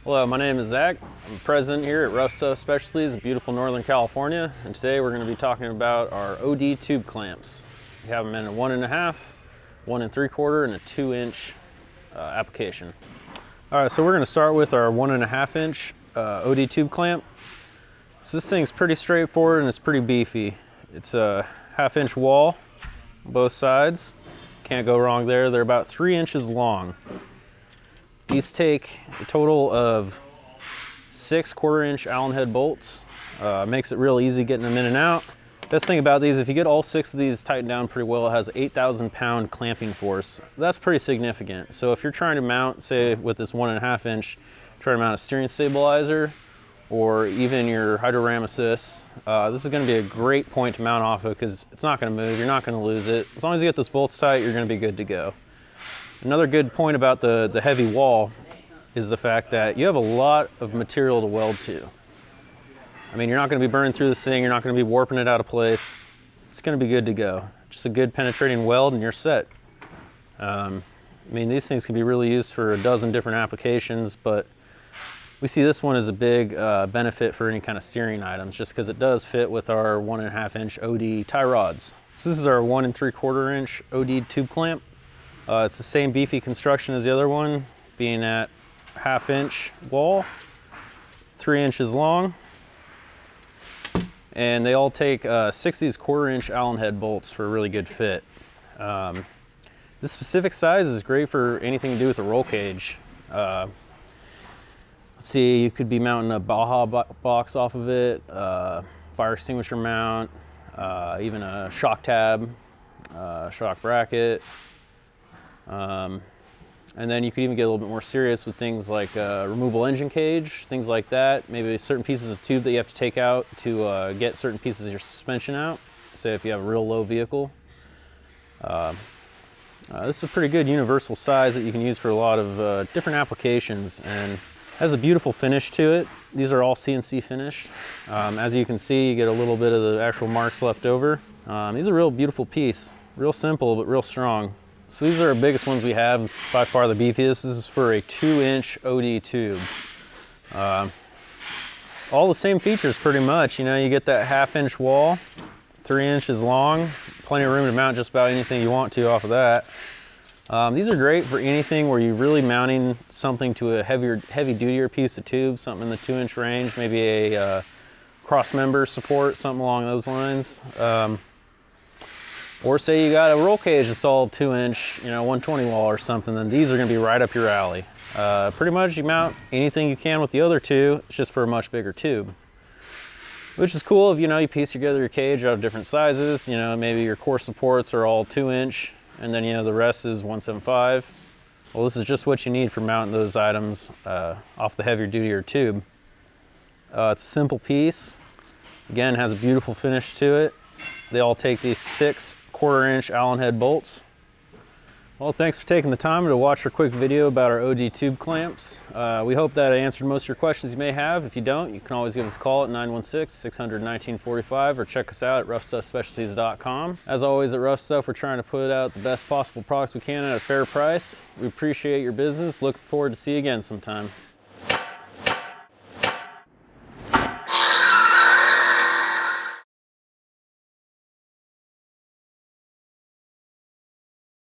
Hello, my name is Zach. I'm president here at Ruffstuff Specialties in beautiful Northern California, and today we're going to be talking about our OD tube clamps. We have them in a 1.5, 1 3/4, and a 2-inch application. All right, so we're going to start with our 1.5 inch OD tube clamp. So this thing's pretty straightforward and it's pretty beefy. It's a 1/2 inch wall on both sides. Can't go wrong there. They're about 3 inches long. These take a total of 6 1/4 inch Allen head bolts. Makes it real easy getting them in and out. Best thing about these, if you get all 6 of these tightened down pretty well, it has 8,000 pound clamping force. That's pretty significant. So if you're trying to mount, say with this 1.5 inch, try to mount a steering stabilizer or even your hydroram assist, this is going to be a great point to mount off of because it's not going to move, you're not going to lose it. As long as you get those bolts tight, you're going to be good to go. Another good point about the heavy wall is the fact that you have a lot of material to weld to. I mean, you're not going to be burning through this thing, you're not going to be warping it out of place. It's going to be good to go. Just a good penetrating weld and you're set. I mean, these things can be really used for a dozen different applications, but we see this one as a big benefit for any kind of steering items, just because it does fit with our 1.5 inch OD tie rods. So this is our 1 3/4 inch OD tube clamp. It's the same beefy construction as the other one, being at 1/2 inch wall, 3 inches long, and they all take 6 of these 1/4 inch Allen head bolts for a really good fit. This specific size is great for anything to do with a roll cage. Let's see, you could be mounting a Baja box off of it, fire extinguisher mount, even a shock tab, shock bracket. And then you could even get a little bit more serious with things like removable engine cage, things like that. Maybe certain pieces of tube that you have to take out to get certain pieces of your suspension out. Say if you have a real low vehicle. This is a pretty good universal size that you can use for a lot of different applications, and has a beautiful finish to it. These are all CNC finished. As you can see, you get a little bit of the actual marks left over. These are a real beautiful piece. Real simple, but real strong. So these are our biggest ones we have, by far the beefiest. This is for a 2-inch OD tube. All the same features pretty much. You know, you get that 1/2 inch wall, 3 inches long, plenty of room to mount just about anything you want to off of that. These are great for anything where you're really mounting something to a heavy-duty piece of tube, something in the 2-inch range, maybe a cross-member support, something along those lines. Or say you got a roll cage that's all 2-inch, 120 wall or something, then these are going to be right up your alley. Pretty much you mount anything you can with the other two, it's just for a much bigger tube. Which is cool if you piece together your cage out of different sizes. Maybe your core supports are all 2-inch, and then the rest is 1/75. Well, this is just what you need for mounting those items off the heavier duty tube. It's a simple piece. Again, has a beautiful finish to it. They all take these 6 1/4 inch Allen head bolts. Well, thanks for taking the time to watch our quick video about our OD tube clamps. We hope that I answered most of your questions you may have. If you don't, you can always give us a call at 916-600-1945 or check us out at ruffstuffspecialties.com. As always at Ruffstuff, we're trying to put out the best possible products we can at a fair price. We appreciate your business. Look forward to see you again sometime.